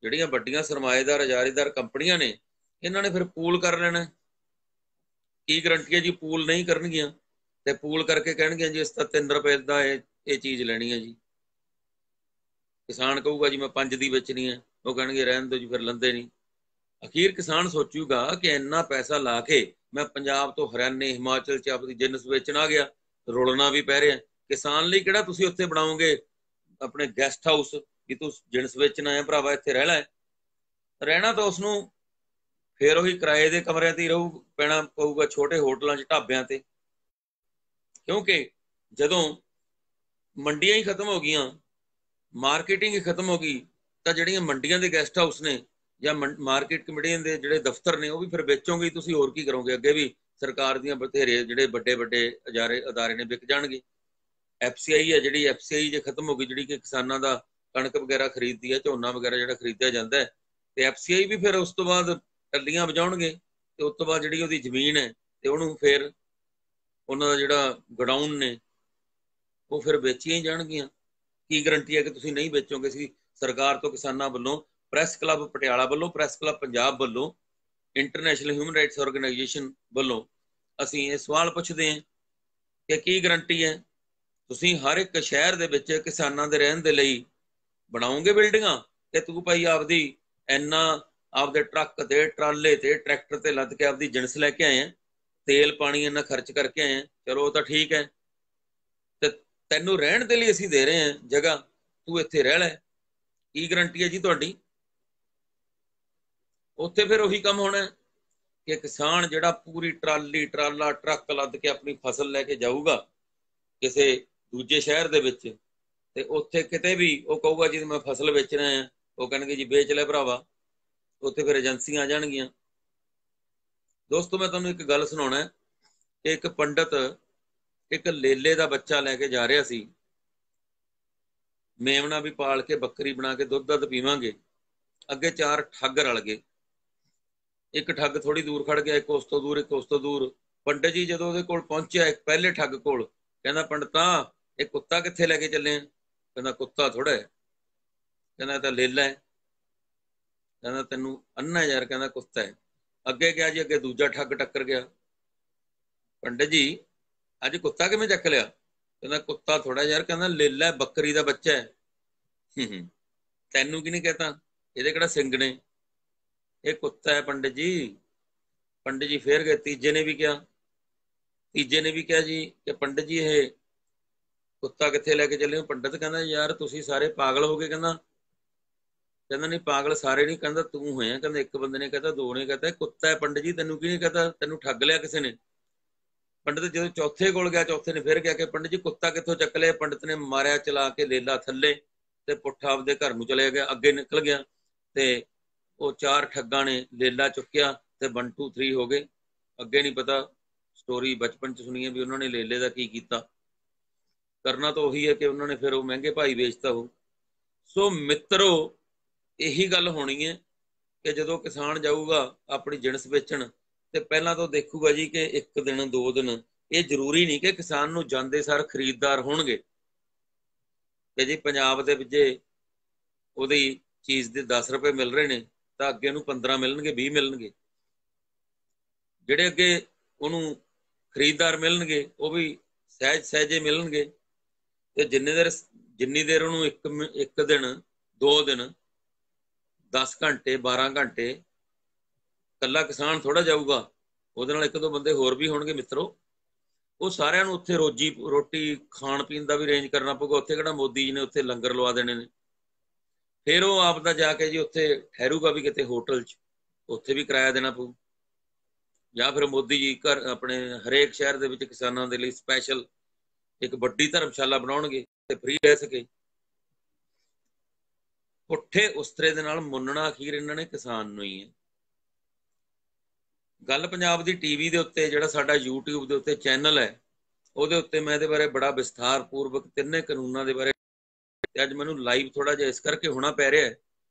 ਜਿਹੜੀਆਂ ਵੱਡੀਆਂ ਸਰਮਾਏਦਾਰ ਇਜਾਰੇਦਾਰ ਕੰਪਨੀਆਂ ਨੇ, ਇਹਨਾਂ ਨੇ ਫਿਰ ਪੂਲ ਕਰ ਲੈਣਾ। ਕੀ ਗਰੰਟੀ ਹੈ ਜੀ ਪੂਲ ਨਹੀਂ ਕਰਨਗੀਆਂ? ਤੇ ਪੂਲ ਕਰਕੇ ਕਹਿਣਗੀਆਂ ਜੀ ਇਸ ਤਾਂ 3 ਰੁਪਏ ਦਾ ਇਹ ਚੀਜ਼ ਲੈਣੀ ਹੈ ਜੀ। ਕਿਸਾਨ ਕਹੂਗਾ ਜੀ ਮੈਂ 5 ਦੀ ਵੇਚਣੀ ਹੈ, ਉਹ ਕਹਿਣਗੇ ਰਹਿਣ ਦਿਓ ਜੀ, ਫਿਰ ਲੈਂਦੇ ਨਹੀਂ। ਅਖੀਰ ਕਿਸਾਨ ਸੋਚੂਗਾ ਕਿ ਇੰਨਾ ਪੈਸਾ ਲਾ ਕੇ ਮੈਂ ਪੰਜਾਬ ਤੋਂ ਹਰਿਆਣੇ ਹਿਮਾਚਲ 'ਚ ਆਪਣੀ ਜਿੰਨਸ ਵੇਚਣ ਆ ਗਿਆ, ਰੁਲਣਾ ਵੀ ਪੈ ਰਿਹਾ। ਕਿਸਾਨ ਲਈ ਕਿਹੜਾ ਤੁਸੀਂ ਉੱਥੇ ਬਣਾਓਗੇ ਆਪਣੇ ਗੈਸਟ ਹਾਊਸ ਕਿ ਤੂੰ ਜਿੰਨਸ ਵੇਚਣ ਆਇਆ ਭਰਾਵਾ, ਇੱਥੇ ਰਹਿ ਲੈ। ਰਹਿਣਾ ਤਾਂ ਉਸਨੂੰ ਫਿਰ ਉਹੀ ਕਿਰਾਏ ਦੇ ਕਮਰਿਆਂ ਤੇ ਰਹੂ ਪੈਣਾ ਪਊਗਾ, ਛੋਟੇ ਹੋਟਲਾਂ 'ਚ, ਢਾਬਿਆਂ ਤੇ। ਕਿਉਂਕਿ ਜਦੋਂ ਮੰਡੀਆਂ ਹੀ ਖਤਮ ਹੋ ਗਈਆਂ, ਮਾਰਕੀਟਿੰਗ ਹੀ ਖਤਮ ਹੋ ਗਈ, ਤਾਂ ਜਿਹੜੀਆਂ ਮੰਡੀਆਂ ਦੇ ਗੈਸਟ ਹਾਊਸ ਨੇ ਜਾਂ ਮਾਰਕੀਟ ਕਮੇਟੀਆਂ ਦੇ ਜਿਹੜੇ ਦਫ਼ਤਰ ਨੇ, ਉਹ ਵੀ ਫਿਰ ਵੇਚੋਗੇ ਤੁਸੀਂ, ਹੋਰ ਕੀ ਕਰੋਗੇ? ਅੱਗੇ ਵੀ ਸਰਕਾਰ ਦੀਆਂ ਬਥੇਰੇ ਜਿਹੜੇ ਵੱਡੇ ਵੱਡੇ ਅਦਾਰੇ ਨੇ ਵਿਕ ਜਾਣਗੇ। FCI ਹੈ ਜਿਹੜੀ, FCI ਜੇ ਖਤਮ ਹੋ ਗਈ, ਜਿਹੜੀ ਕਿ ਕਿਸਾਨਾਂ ਦਾ ਕਣਕ ਵਗੈਰਾ ਖਰੀਦਦੀ ਹੈ, ਝੋਨਾ ਵਗੈਰਾ ਜਿਹੜਾ ਖਰੀਦਿਆ ਜਾਂਦਾ ਹੈ, ਤੇ FCI ਵੀ ਫਿਰ ਉਸ ਤੋਂ ਬਾਅਦ ਟੱਲੀਆਂ ਵਜਾਉਣਗੇ। ਤੇ ਉਸ ਤੋਂ ਬਾਅਦ ਜਿਹੜੀ ਉਹਦੀ ਜ਼ਮੀਨ ਹੈ ਤੇ ਉਹਨੂੰ ਫਿਰ ਉਹਨਾਂ ਦਾ ਜਿਹੜਾ ਗਡਾਊਨ ਨੇ ਉਹ ਫਿਰ ਵੇਚੀਆਂ ਹੀ ਜਾਣਗੀਆਂ। ਕੀ ਗਰੰਟੀ ਹੈ ਕਿ ਤੁਸੀਂ ਨਹੀਂ ਵੇਚੋਗੇ? ਅਸੀਂ ਸਰਕਾਰ ਤੋਂ, ਕਿਸਾਨਾਂ ਵੱਲੋਂ, ਪ੍ਰੈਸ ਕਲੱਬ ਪਟਿਆਲਾ ਵੱਲੋਂ, ਪ੍ਰੈਸ ਕਲੱਬ ਪੰਜਾਬ ਵੱਲੋਂ, ਇੰਟਰਨੈਸ਼ਨਲ ਹਿਊਮਨ ਰਾਈਟਸ ਆਰਗੇਨਾਈਜੇਸ਼ਨ ਵੱਲੋਂ ਅਸੀਂ ਇਹ ਸਵਾਲ ਪੁੱਛਦੇ ਹਾਂ ਕਿ ਕੀ ਗਰੰਟੀ ਹੈ ਤੁਸੀਂ ਹਰ ਇੱਕ ਸ਼ਹਿਰ ਦੇ ਵਿੱਚ ਕਿਸਾਨਾਂ ਦੇ ਰਹਿਣ ਦੇ ਲਈ ਬਣਾਓਗੇ ਬਿਲਡਿੰਗਾਂ, ਤੇ ਤੂੰ ਭਾਈ ਆਪਦੀ ਇੰਨਾ ਆਪਦੇ ਟਰੱਕ ਤੇ, ਟਰਾਲੇ ਤੇ, ਟਰੈਕਟਰ ਤੇ ਲੱਦ ਕੇ ਆਪਦੀ ਜਿਣਸ ਲੈ ਕੇ ਆਏ ਆ, ਤੇਲ ਪਾਣੀ ਇੰਨਾ ਖਰਚ ਕਰਕੇ ਆਏ ਆ, ਚਲੋ ਉਹ ਤਾਂ ਠੀਕ ਹੈ, ਤੇ ਤੈਨੂੰ ਰਹਿਣ ਦੇ ਲਈ ਅਸੀਂ ਦੇ ਰਹੇ ਹਾਂ ਜਗ੍ਹਾ, ਤੂੰ ਇੱਥੇ ਰਹਿ ਲੈ। ਕੀ ਗਰੰਟੀ ਹੈ ਜੀ ਤੁਹਾਡੀ? ਉੱਥੇ ਫਿਰ ਉਹੀ ਕੰਮ ਹੋਣਾ ਕਿ ਕਿਸਾਨ ਜਿਹੜਾ ਪੂਰੀ ਟਰਾਲੀ, ਟਰਾਲਾ, ਟਰੱਕ ਲੱਦ ਕੇ ਆਪਣੀ ਫਸਲ ਲੈ ਕੇ ਜਾਊਗਾ ਕਿਸੇ ਦੂਜੇ ਸ਼ਹਿਰ ਦੇ ਵਿੱਚ, ਤੇ ਉੱਥੇ ਕਿਤੇ ਵੀ ਉਹ ਕਹੂਗਾ ਜੀ ਮੈਂ ਫਸਲ ਵੇਚਣਾ ਹੈ, ਉਹ ਕਹਿਣਗੇ ਜੀ ਵੇਚ ਲੈ ਭਰਾਵਾ। ਉੱਥੇ ਫਿਰ ਏਜੰਸੀਆਂ ਆ ਜਾਣਗੀਆਂ। ਦੋਸਤੋ ਮੈਂ ਤੁਹਾਨੂੰ ਇੱਕ ਗੱਲ ਸੁਣਾਉਣਾ ਕਿ ਇੱਕ ਪੰਡਤ ਇੱਕ ਲੇਲੇ ਦਾ ਬੱਚਾ ਲੈ ਕੇ ਜਾ ਰਿਹਾ ਸੀ। ਮੇਮਣਾ ਵੀ ਪਾਲ ਕੇ, ਬੱਕਰੀ ਬਣਾ ਕੇ ਦੁੱਧ ਪੀਵਾਂਗੇ। ਅੱਗੇ 4 ਠੱਗ ਰਲ ਗਏ। ਇੱਕ ਠੱਗ ਥੋੜੀ ਦੂਰ ਖੜ ਗਿਆ, ਇੱਕ ਉਸ ਤੋਂ ਦੂਰ, ਇੱਕ ਉਸ ਤੋਂ ਦੂਰ। ਪੰਡਤ ਜੀ ਜਦੋਂ ਉਹਦੇ ਕੋਲ ਪਹੁੰਚਿਆ, ਇੱਕ ਪਹਿਲੇ ਠੱਗ ਕੋਲ, ਕਹਿੰਦਾ ਪੰਡਤਾ ਇਹ ਕੁੱਤਾ ਕਿੱਥੇ ਲੈ ਕੇ ਚੱਲੇ? ਕਹਿੰਦਾ ਕੁੱਤਾ ਥੋੜਾ ਹੈ। ਕਹਿੰਦਾ ਤਾਂ ਲੇਲਾ ਹੈ। ਕਹਿੰਦਾ ਤੈਨੂੰ ਅੰਨਾ ਯਾਰ, ਕਹਿੰਦਾ ਕੁੱਤਾ ਹੈ। ਅੱਗੇ ਗਿਆ ਜੀ, ਅੱਗੇ ਦੂਜਾ ਠੱਗ ਟੱਕਰ ਗਿਆ। ਪੰਡਤ ਜੀ ਅੱਜ ਕੁੱਤਾ ਕਿਵੇਂ ਚੱਕ ਲਿਆ? ਕਹਿੰਦਾ ਕੁੱਤਾ ਥੋੜਾ ਯਾਰ, ਕਹਿੰਦਾ ਲੇਲਾ, ਬੱਕਰੀ ਦਾ ਬੱਚਾ ਹੈ। ਤੈਨੂੰ ਕੀ ਨਹੀਂ ਕਹਤਾ? ਇਹਦੇ ਕਿਹੜਾ ਸਿੰਗ ਨੇ? ਇਹ ਕੁੱਤਾ ਹੈ ਪੰਡਤ ਜੀ। ਪੰਡਤ ਜੀ ਫੇਰ ਗਏ, ਤੀਜੇ ਨੇ ਵੀ ਕਿਹਾ ਜੀ ਕਿ ਪੰਡਤ ਜੀ ਇਹ ਕੁੱਤਾ ਕਿੱਥੇ ਲੈ ਕੇ ਚੱਲੇ ਹੋ? ਪੰਡਤ ਕਹਿੰਦਾ ਯਾਰ ਤੁਸੀਂ ਸਾਰੇ ਪਾਗਲ ਹੋ ਗਏ। ਕਹਿੰਦਾ ਨਹੀਂ ਪਾਗਲ ਸਾਰੇ ਨਹੀਂ, ਕਹਿੰਦਾ ਤੂੰ ਹੋਇਆ। ਕਹਿੰਦਾ ਇੱਕ ਬੰਦੇ ਨੇ ਕਹਤਾ, 2 ਨੇ ਕਹਤਾ, ਕੁੱਤਾ ਹੈ ਪੰਡਤ ਜੀ, ਤੈਨੂੰ ਕੀ ਨਹੀਂ ਕਹਤਾ? ਤੈਨੂੰ ਠੱਗ ਲਿਆ ਕਿਸੇ ਨੇ। ਪੰਡਤ ਜਦੋਂ ਚੌਥੇ ਕੋਲ ਗਿਆ, ਚੌਥੇ ਨੇ ਫਿਰ ਕਿਹਾ ਕਿ ਪੰਡਤ ਜੀ ਕੁੱਤਾ ਕਿੱਥੋਂ ਚੱਕ ਲਿਆ? ਪੰਡਤ ਨੇ ਮਾਰਿਆ ਚਲਾ ਕੇ ਲੇਲਾ ਥੱਲੇ ਤੇ ਪੁੱਠਾ ਆਪਦੇ ਘਰ ਨੂੰ ਚਲੇ ਗਿਆ, ਅੱਗੇ ਨਿਕਲ ਗਿਆ। ਤੇ ਉਹ 4 ਠੱਗਾਂ ਨੇ ਲੇਲਾ ਚੁੱਕਿਆ ਤੇ 1 2 3 ਹੋ ਗਏ। ਅੱਗੇ ਨਹੀਂ ਪਤਾ, ਸਟੋਰੀ ਬਚਪਨ 'ਚ ਸੁਣੀ ਹੈ ਵੀ ਉਹਨਾਂ ਨੇ ਲੇਲੇ ਦਾ ਕੀ ਕੀਤਾ। ਕਰਨਾ ਤਾਂ ਉਹੀ ਹੈ ਕਿ ਉਹਨਾਂ ਨੇ ਫਿਰ ਉਹ ਮਹਿੰਗੇ ਭਾਈ ਵੇਚਤਾ ਉਹ। ਸੋ ਮਿੱਤਰੋ, ਇਹੀ ਗੱਲ ਹੋਣੀ ਹੈ ਕਿ ਜਦੋਂ ਕਿਸਾਨ ਜਾਊਗਾ ਆਪਣੀ ਜਿਣਸ ਵੇਚਣ, ਤੇ ਪਹਿਲਾਂ ਤਾਂ ਦੇਖੂਗਾ ਜੀ ਕਿ 1 ਦਿਨ 2 ਦਿਨ, ਇਹ ਜ਼ਰੂਰੀ ਨਹੀਂ ਕਿ ਕਿਸਾਨ ਨੂੰ ਜਾਂਦੇ ਸਾਰ ਖਰੀਦਦਾਰ ਹੋਣਗੇ ਕਿ ਜੀ ਪੰਜਾਬ ਦੇ ਵਿੱਚ ਉਹਦੀ ਚੀਜ਼ ਦੇ 10 ਰੁਪਏ ਮਿਲ ਰਹੇ ਨੇ ਤਾਂ ਅੱਗੇ ਨੂੰ 15 ਮਿਲਣਗੇ, 20 ਮਿਲਣਗੇ। ਜਿਹੜੇ ਅੱਗੇ ਉਹਨੂੰ ਖਰੀਦਦਾਰ ਮਿਲਣਗੇ ਉਹ ਵੀ ਸਹਿਜੇ ਮਿਲਣਗੇ। ਤੇ ਜਿੰਨੀ ਦੇਰ ਉਹਨੂੰ ਇੱਕ ਦਿਨ 2 ਦਿਨ 10 ਘੰਟੇ 12 ਘੰਟੇ ਇਕੱਲਾ ਕਿਸਾਨ ਥੋੜਾ ਜਾਊਗਾ, ਉਹਦੇ ਨਾਲ 1 2 ਬੰਦੇ ਹੋਰ ਵੀ ਹੋਣਗੇ ਮਿੱਤਰੋ। ਉਹ ਸਾਰਿਆਂ ਨੂੰ ਉੱਥੇ ਰੋਟੀ ਖਾਣ ਪੀਣ ਦਾ ਵੀ ਅਰੇਂਜ ਕਰਨਾ ਪਊਗਾ। ਉੱਥੇ ਕਿਹੜਾ ਮੋਦੀ ਜੀ ਨੇ ਉੱਥੇ ਲੰਗਰ ਲਵਾ ਦੇਣੇ ਨੇ। ਫਿਰ ਉਹ ਆਪ ਦਾ ਜਾ ਕੇ ਜੀ ਉੱਥੇ ਠਹਿਰੂਗਾ ਵੀ ਕਿਤੇ ਹੋਟਲ 'ਚ, ਉੱਥੇ ਵੀ ਕਿਰਾਇਆ ਦੇਣਾ ਪਊ। ਜਾਂ ਫਿਰ ਮੋਦੀ ਜੀ ਘਰ ਆਪਣੇ ਹਰੇਕ ਸ਼ਹਿਰ ਦੇ ਵਿੱਚ ਕਿਸਾਨਾਂ ਦੇ ਲਈ ਸਪੈਸ਼ਲ ਇੱਕ ਵੱਡੀ ਧਰਮਸ਼ਾਲਾ ਬਣਾਉਣਗੇ ਤੇ ਫ੍ਰੀ ਰਹਿ ਸਕੇ। ਪੁੱਠੇ ਉਸਤਰੇ ਦੇ ਨਾਲ ਮੁੰਨਣਾ ਅਖੀਰ ਇਹਨਾਂ ਨੇ ਕਿਸਾਨ ਨੂੰ ਹੀ ਹੈ। ਗੱਲ ਪੰਜਾਬ ਦੀ ਟੀਵੀ ਦੇ ਉੱਤੇ, ਜਿਹੜਾ ਸਾਡਾ YouTube ਦੇ ਉੱਤੇ ਚੈਨਲ ਹੈ, ਉਹਦੇ ਉੱਤੇ ਮੈਂ ਇਹਦੇ ਬਾਰੇ ਬੜਾ ਵਿਸਥਾਰ ਪੂਰਵਕ ਤਿੰਨੇ ਕਾਨੂੰਨਾਂ ਦੇ ਬਾਰੇ, ਅੱਜ ਮੈਨੂੰ ਲਾਈਵ ਥੋੜਾ ਜਿਹਾ ਇਸ ਕਰਕੇ ਹੋਣਾ ਪੈ ਰਿਹਾ ਹੈ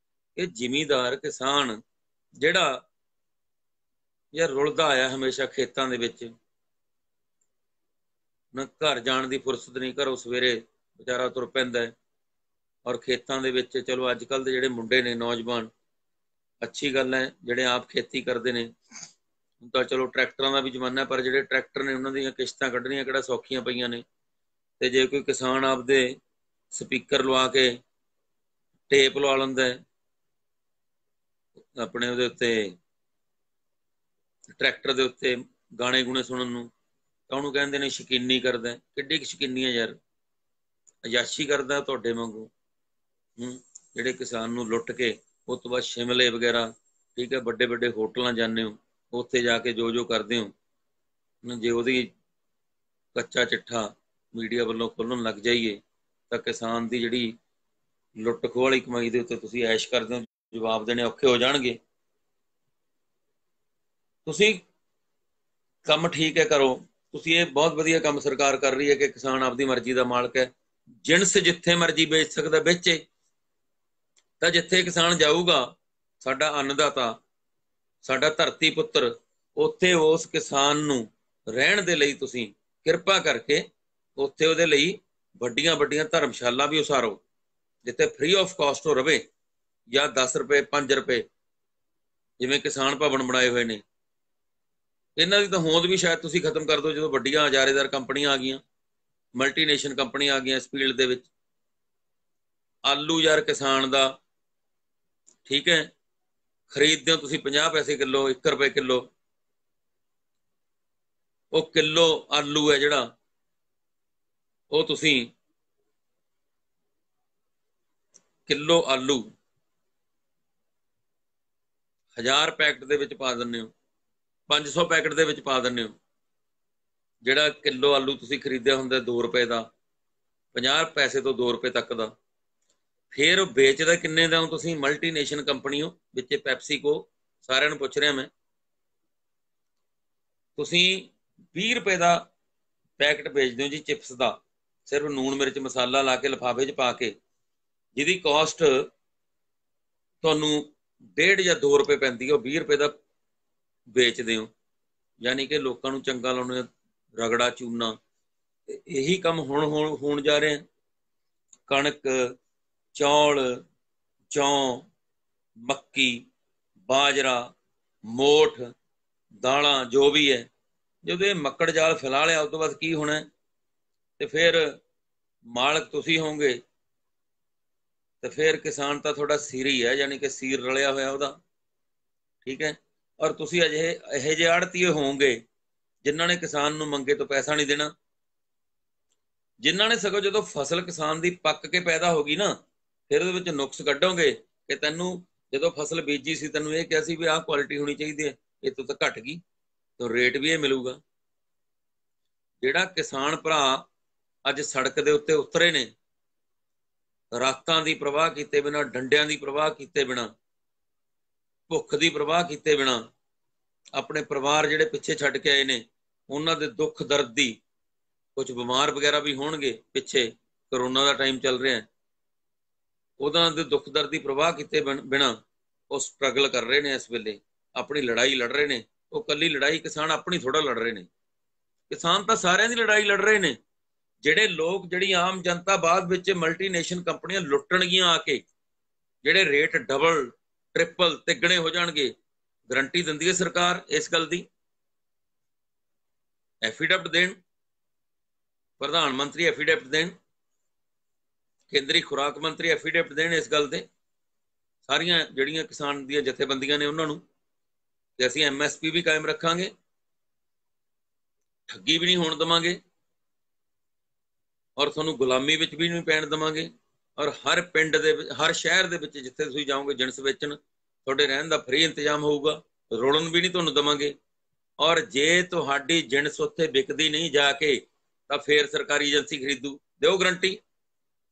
ਕਿ ਜ਼ਿਮੀਂਦਾਰ ਕਿਸਾਨ ਜਿਹੜਾ ਯਾਰ ਰੁਲਦਾ ਆਇਆ ਹਮੇਸ਼ਾ ਖੇਤਾਂ ਦੇ ਵਿੱਚ, ਨਾ ਘਰ ਜਾਣ ਦੀ ਫੁਰਸਤ ਨਹੀਂ, ਘਰੋਂ ਸਵੇਰੇ ਵਿਚਾਰਾ ਤੁਰ ਪੈਂਦਾ ਹੈ। ਔਰ ਖੇਤਾਂ ਦੇ ਵਿੱਚ ਚਲੋ ਅੱਜ ਕੱਲ੍ਹ ਦੇ ਜਿਹੜੇ ਮੁੰਡੇ ਨੇ ਨੌਜਵਾਨ, ਅੱਛੀ ਗੱਲ ਹੈ ਜਿਹੜੇ ਆਪ ਖੇਤੀ ਕਰਦੇ ਨੇ। ਹੁਣ ਤਾਂ ਚਲੋ ਟਰੈਕਟਰਾਂ ਦਾ ਵੀ ਜ਼ਮਾਨਾ, ਪਰ ਜਿਹੜੇ ਟਰੈਕਟਰ ਨੇ ਉਹਨਾਂ ਦੀਆਂ ਕਿਸ਼ਤਾਂ ਕੱਢਣੀਆਂ ਕਿਹੜਾ ਸੌਖੀਆਂ ਪਈਆਂ ਨੇ। ਤੇ ਜੇ ਕੋਈ ਕਿਸਾਨ ਆਪਦੇ ਸਪੀਕਰ ਲਵਾ ਕੇ ਟੇਪ ਲਵਾ ਲੈਂਦਾ ਹੈ ਆਪਣੇ ਉਹਦੇ ਉੱਤੇ, ਟਰੈਕਟਰ ਦੇ ਉੱਤੇ ਗਾਣੇ ਗੁਣੇ ਸੁਣਨ ਨੂੰ, ਤਾਂ ਉਹਨੂੰ ਕਹਿੰਦੇ ਨੇ ਸ਼ਕੀਨੀ ਕਰਦਾ। ਕਿੱਡੀ ਕੁ ਸ਼ਕੀਨੀ ਹੈ ਯਾਰ, ਅਯਾਸ਼ੀ ਕਰਦਾ ਤੁਹਾਡੇ ਵਾਂਗੂ। ਜਿਹੜੇ ਕਿਸਾਨ ਨੂੰ ਲੁੱਟ ਕੇ ਉਸ ਤੋਂ ਬਾਅਦ ਸ਼ਿਮਲੇ ਵਗੈਰਾ, ਠੀਕ ਹੈ, ਵੱਡੇ ਵੱਡੇ ਹੋਟਲਾਂ ਜਾਂਦੇ ਹੋ, ਉੱਥੇ ਜਾ ਕੇ ਜੋ ਕਰਦੇ ਹੋ, ਜੇ ਉਹਦੀ ਕੱਚਾ ਚਿੱਠਾ ਮੀਡੀਆ ਵੱਲੋਂ ਖੋਲ੍ਹਣ ਲੱਗ ਜਾਈਏ ਤਾਂ ਕਿਸਾਨ ਦੀ ਜਿਹੜੀ ਲੁੱਟ ਖੋਹ ਵਾਲੀ ਕਮਾਈ ਦੇ ਉੱਤੇ ਤੁਸੀਂ ਐਸ਼ ਕਰਦੇ ਹੋ, ਜਵਾਬ ਦੇਣੇ ਔਖੇ ਹੋ ਜਾਣਗੇ। ਤੁਸੀਂ ਕੰਮ ਠੀਕ ਹੈ ਕਰੋ, ਤੁਸੀਂ ਇਹ ਬਹੁਤ ਵਧੀਆ ਕੰਮ ਸਰਕਾਰ ਕਰ ਰਹੀ ਹੈ ਕਿ ਕਿਸਾਨ ਆਪਦੀ ਮਰਜ਼ੀ ਦਾ ਮਾਲਕ ਹੈ। ਜਿਣਸ ਜਿੱਥੇ ਮਰਜ਼ੀ ਵੇਚ ਸਕਦਾ ਵੇਚੇ। ਤਾਂ ਜਿੱਥੇ ਕਿਸਾਨ ਜਾਊਗਾ, ਸਾਡਾ ਅੰਨਦਾਤਾ, ਸਾਡਾ ਧਰਤੀ ਪੁੱਤਰ, ਉੱਥੇ ਉਸ ਕਿਸਾਨ ਨੂੰ ਰਹਿਣ ਦੇ ਲਈ ਤੁਸੀਂ ਕਿਰਪਾ ਕਰਕੇ ਉੱਥੇ ਉਹਦੇ ਲਈ ਵੱਡੀਆਂ ਵੱਡੀਆਂ ਧਰਮਸ਼ਾਲਾ ਵੀ ਉਸਾਰੋ, ਜਿੱਥੇ ਫ੍ਰੀ ਆਫ ਕਾਸਟ ਹੋ ਰਵੇ, ਜਾਂ 10 ਰੁਪਏ 5 ਰੁਪਏ, ਜਿਵੇਂ ਕਿਸਾਨ ਭਵਨ ਬਣਾਏ ਹੋਏ ਨੇ। ਇਹਨਾਂ ਦੀ ਤਾਂ ਹੋਂਦ ਵੀ ਸ਼ਾਇਦ ਤੁਸੀਂ ਖਤਮ ਕਰ ਦਿਓ ਜਦੋਂ ਵੱਡੀਆਂ ਹਜ਼ਾਰੇਦਾਰ ਕੰਪਨੀਆਂ ਆ ਗਈਆਂ, ਮਲਟੀਨੇਸ਼ਨਲ ਕੰਪਨੀਆਂ ਆ ਗਈਆਂ ਇਸ ਫੀਲਡ ਦੇ ਵਿੱਚ। ਆਲੂ ਯਾਰ ਕਿਸਾਨ ਦਾ, ਠੀਕ ਹੈ, ਖਰੀਦਦੇ ਹੋ ਤੁਸੀਂ 50 ਪੈਸੇ ਕਿਲੋ, 1 ਰੁਪਏ ਕਿਲੋ। ਉਹ ਕਿਲੋ ਆਲੂ ਹੈ ਜਿਹੜਾ, ਉਹ ਤੁਸੀਂ ਕਿਲੋ ਆਲੂ 1000 ਪੈਕਟ ਦੇ ਵਿੱਚ ਪਾ ਦਿੰਦੇ ਹੋ, 500 ਪੈਕਟ ਦੇ ਵਿੱਚ ਪਾ ਦਿੰਦੇ ਹੋ। ਜਿਹੜਾ ਕਿਲੋ ਆਲੂ ਤੁਸੀਂ ਖਰੀਦਿਆ ਹੁੰਦਾ 2 ਰੁਪਏ ਦਾ, 50 ਪੈਸੇ ਤੋਂ 2 ਰੁਪਏ ਤੱਕ ਦਾ, ਫਿਰ ਉਹ ਵੇਚਦਾ ਕਿੰਨੇ ਦਾ? ਤੁਸੀਂ ਮਲਟੀਨੇਸ਼ਨਲ ਕੰਪਨੀ ਹੋ, ਵਿੱਚ ਪੈਪਸੀਕੋ, ਸਾਰਿਆਂ ਨੂੰ ਪੁੱਛ ਰਿਹਾ ਮੈਂ, ਤੁਸੀਂ 20 ਰੁਪਏ ਦਾ ਪੈਕਟ ਵੇਚਦੇ ਹੋ ਜੀ ਚਿਪਸ ਦਾ, ਸਿਰਫ ਨੂਣ ਮਿਰਚ ਮਸਾਲਾ ਲਾ ਕੇ ਲਿਫਾਫੇ 'ਚ ਪਾ ਕੇ, ਜਿਹਦੀ ਕਾਸਟ ਤੁਹਾਨੂੰ 1.5 ਜਾਂ 2 ਰੁਪਏ ਪੈਂਦੀ ਹੈ, ਉਹ 20 ਰੁਪਏ ਦਾ ਵੇਚਦੇ ਹੋ। ਯਾਨੀ ਕਿ ਲੋਕਾਂ ਨੂੰ ਚੰਗਾ ਲਾਉਣੇ, ਰਗੜਾ ਚੂਨਾ। ਇਹੀ ਕੰਮ ਹੁਣ ਹੋਣ ਜਾ ਰਿਹਾ। ਕਣਕ, ਚੌਲ, ਜੌਂ, ਮੱਕੀ, ਬਾਜਰਾ, ਮੋਠ, ਦਾਲਾਂ, ਜੋ ਵੀ ਹੈ, ਜਦੋਂ ਇਹ ਮੱਕੜ ਜਾਲ ਫੈਲਾ ਲਿਆ, ਉਸ ਤੋਂ ਬਾਅਦ ਕੀ ਹੋਣਾ? ਤੇ ਫਿਰ ਮਾਲਕ ਤੁਸੀਂ ਹੋਵੋਗੇ, ਤੇ ਫਿਰ ਕਿਸਾਨ ਤਾਂ ਤੁਹਾਡਾ ਸਿਰ ਹੀ ਹੈ, ਯਾਨੀ ਕਿ ਸੀਰ ਰਲਿਆ ਹੋਇਆ ਉਹਦਾ, ਠੀਕ ਹੈ। ਔਰ ਤੁਸੀਂ ਇਹੋ ਜਿਹੇ ਆੜਤੀਏ ਹੋਵੋਗੇ ਜਿਨ੍ਹਾਂ ਨੇ ਕਿਸਾਨ ਨੂੰ ਮੰਗੇ ਤੋਂ ਪੈਸਾ ਨਹੀਂ ਦੇਣਾ, ਜਿਨ੍ਹਾਂ ਨੇ ਸਗੋਂ ਜਦੋਂ ਫਸਲ ਕਿਸਾਨ ਦੀ ਪੱਕ ਕੇ ਪੈਦਾ ਹੋ ਗਈ ਨਾ, ਫਿਰ ਉਹਦੇ ਵਿੱਚ ਨੁਕਸ ਕੱਢੋਗੇ ਕਿ ਤੈਨੂੰ ਜਦੋਂ ਫਸਲ ਬੀਜੀ ਸੀ ਤੈਨੂੰ ਇਹ ਕਿਹਾ ਸੀ ਵੀ ਆਹ ਕੁਆਲਿਟੀ ਹੋਣੀ ਚਾਹੀਦੀ ਹੈ, ਇਹ ਤੋਂ ਤਾਂ ਘਟ ਗਈ, ਤਾਂ ਰੇਟ ਵੀ ਇਹ ਮਿਲੂਗਾ। ਜਿਹੜਾ ਕਿਸਾਨ ਭਰਾ ਅੱਜ ਸੜਕ ਦੇ ਉੱਤੇ ਉਤਰੇ ਨੇ, ਰਾਤਾਂ ਦੀ ਪ੍ਰਵਾਹ ਕੀਤੇ ਬਿਨਾਂ, ਡੰਡਿਆਂ ਦੀ ਪ੍ਰਵਾਹ ਕੀਤੇ ਬਿਨਾਂ, ਭੁੱਖ ਦੀ ਪ੍ਰਵਾਹ ਕੀਤੇ ਬਿਨਾਂ, ਆਪਣੇ ਪਰਿਵਾਰ ਜਿਹੜੇ ਪਿੱਛੇ ਛੱਡ ਕੇ ਆਏ ਨੇ, ਉਹਨਾਂ ਦੇ ਦੁੱਖ ਦਰਦ ਦੀ, ਕੁਝ ਬਿਮਾਰ ਵਗੈਰਾ ਵੀ ਹੋਣਗੇ ਪਿੱਛੇ, ਕਰੋਨਾ ਦਾ ਟਾਈਮ ਚੱਲ ਰਿਹਾ, ਉਹਨਾਂ ਦੇ ਦੁੱਖ ਦਰਦ ਦੀ ਪ੍ਰਵਾਹ ਕੀਤੇ ਬਿਨਾਂ ਉਹ ਸਟਰਗਲ ਕਰ ਰਹੇ ਨੇ, ਇਸ ਵੇਲੇ ਆਪਣੀ ਲੜਾਈ ਲੜ ਰਹੇ ਨੇ। ਉਹ ਕੱਲੀ ਲੜਾਈ ਕਿਸਾਨ ਆਪਣੀ ਥੋੜਾ ਲੜ ਰਹੇ ਨੇ, ਕਿਸਾਨ ਤਾਂ ਸਾਰਿਆਂ ਦੀ ਲੜਾਈ ਲੜ ਰਹੇ ਨੇ। ਜਿਹੜੇ ਲੋਕ, ਜਿਹੜੀ ਆਮ ਜਨਤਾ ਬਾਅਦ ਵਿੱਚ ਮਲਟੀਨੇਸ਼ਨਲ ਕੰਪਨੀਆਂ ਲੁੱਟਣਗੀਆਂ ਆ ਕੇ, ਜਿਹੜੇ ਰੇਟ ਡਬਲ ਟ੍ਰਿਪਲ ਤਿੱਗਣੇ ਹੋ ਜਾਣਗੇ, ਗਰੰਟੀ ਦਿੰਦੀ ਹੈ ਸਰਕਾਰ ਇਸ ਗੱਲ ਦੀ। ਐਫੀਡੈਵਿਟ ਦੇਣ, ਪ੍ਰਧਾਨ ਮੰਤਰੀ ਐਫੀਡੈਵਿਟ ਦੇਣ, ਕੇਂਦਰੀ ਖੁਰਾਕ ਮੰਤਰੀ ਐਫੀਡੈਵਿਟ ਦੇਣ ਇਸ ਗੱਲ ਦੇ, ਸਾਰੀਆਂ ਜਿਹੜੀਆਂ ਕਿਸਾਨ ਦੀਆਂ ਜਥੇਬੰਦੀਆਂ ਨੇ ਉਹਨਾਂ ਨੂੰ, ਕਿ ਅਸੀਂ MSP ਵੀ ਕਾਇਮ ਰੱਖਾਂਗੇ, ठगी भी नहीं होण देवांगे और तुहानूं गुलामी विच भी नहीं पैण देवांगे। और हर पिंड दे हर शहर दे विच जिथे तुसीं जाओगे जिणस वेचण तुहाडे रहण दा फ्री इंतजाम होऊगा, रुलन भी नहीं तुहानूं देवांगे। और जे तुहाडी जिणस उत्थे विकदी नहीं जाके तां फिर सरकारी एजेंसी खरीदू, दिओ गारंटी,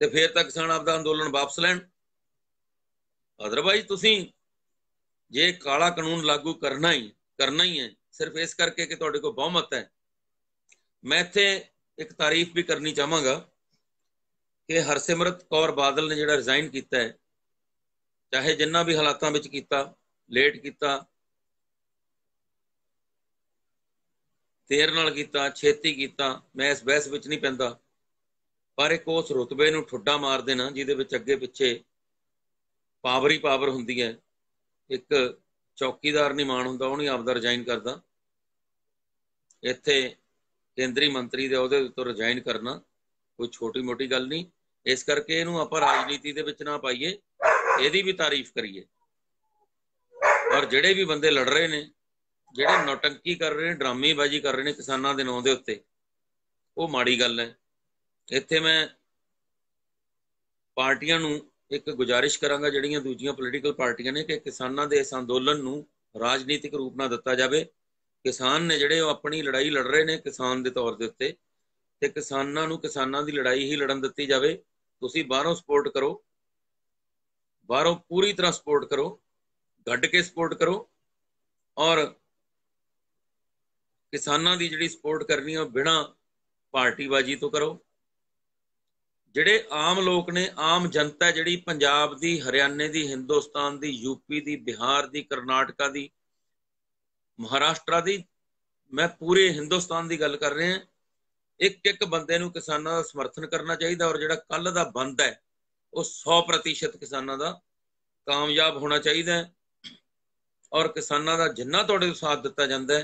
ते फिर तां किसान आपदा अंदोलन वापस लैण। अदरवाइज तुसीं जे काला कानून लागू करना ही है सिर्फ इस करके कि तुहाडे कोल बहुमत है। मैं इत्थे एक तारीफ भी करनी चाहांगा कि हरसिमरत कौर बादल ने जिहड़ा रिजाइन कीता है, चाहे जिन्ना भी हालातां विच कीता, लेट कीता, देर नाल कीता, छेती कीता, मैं इस बहस विच नहीं पैंदा, पर एक उस रुतबे नूं ठुड्डा मार देना जिहदे विच अगे पिछे पावर ही पावर हुंदी है। एक चौकीदार नहीं माण हुंदा, वो नहीं आपदा रिजाइन करदा। इत्थे केंद्री मंत्री दे अहुदे तो रिजाइन करना कोई छोटी मोटी गल नहीं। इस करके इहनूं आपां राजनीति दे विच ना पाईए, इहदी भी तारीफ करिए। और जिहड़े भी बंदे लड़ रहे ने, जिहड़े नौटंकी कर रहे ने, ड्रामेबाजी कर रहे ने किसानां दे नां दे उत्ते, वो माड़ी गल है। इत्थे मैं पार्टियां नूं एक गुजारिश करांगा, जिहड़ियां दूजियां पोलीटिकल पार्टियां ने, कि किसानां दे इस अंदोलन नूं राजनीतिक रूप ना दित्ता जावे। किसान ने जिहड़े अपनी लड़ाई लड़ रहे ने किसान दे तौर दे उत्ते, ते किसानां नूं किसानां दी लड़ाई ही लड़न दित्ती जावे। तुसीं बाहरों सपोर्ट करो, बाहरों पूरी तरह सपोर्ट करो, गड्ड के सपोर्ट करो, और किसानां दी जिहड़ी सपोर्ट करनी है बिना पार्टीबाजी तो करो। ਜਿਹੜੇ आम लोग ने, आम जनता है जिहड़ी पंजाब दी, हरियाणे दी, हिंदुस्तान दी, यूपी दी, बिहार दी, करनाटका दी, महाराष्ट्र दी, मैं पूरे हिंदुस्तान की गल कर रहे हैं, एक एक बंदे नूं किसानां दा समर्थन करना चाहिए। और जिहड़ा कल दा बंद है वो 100% किसानां दा कामयाब होना चाहिए। और किसानां दा जिन्ना तुहाडे साथ दिता जांदा है,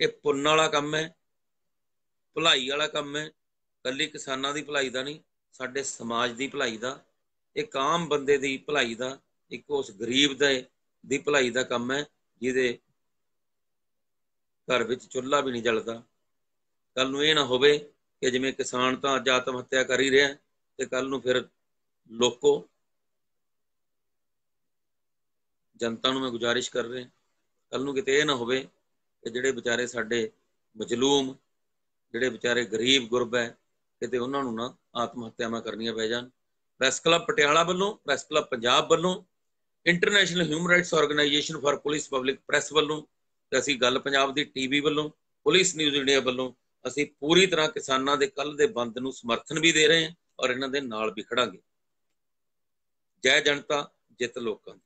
ये पुण्य वाला काम है, भलाई वाला काम है। कल्ली किसानां दी भलाई दा नहीं, साडे समाज दी भलाई दा, एक आम बंदे दी भलाई दा, एक उस गरीब दी भलाई दा काम है जिहदे घर विच चुल्हा भी नहीं जलदा। कल नूं इह ना होवे कि जिवें किसान तां अज आत्म हत्या कर ही रहा ते कल नूं फिर लोको। जनता नूं मैं गुजारिश कर रहा, कल नूं किते इह ना होवे कि जिहड़े बेचारे साडे मजलूम, जिहड़े बेचारे गरीब गुरब है, किते उन्हां नूं ना आत्म हत्यावां करनियां पै जाण। प्रैस क्लब पटियाला वल्लों, प्रैस क्लब पंजाब वल्लों, international human rights organization for police public press वल्लों, ते असीं गल पंजाब दी टीवी वल्लों, पुलिस न्यूज़ इंडिया वल्लों असीं पूरी तरह किसानां दे कल दे बंद नूं समर्थन भी दे रहे हैं और इन्हां दे नाल भी खड़ांगे। जय जनता, जित लोकां दी।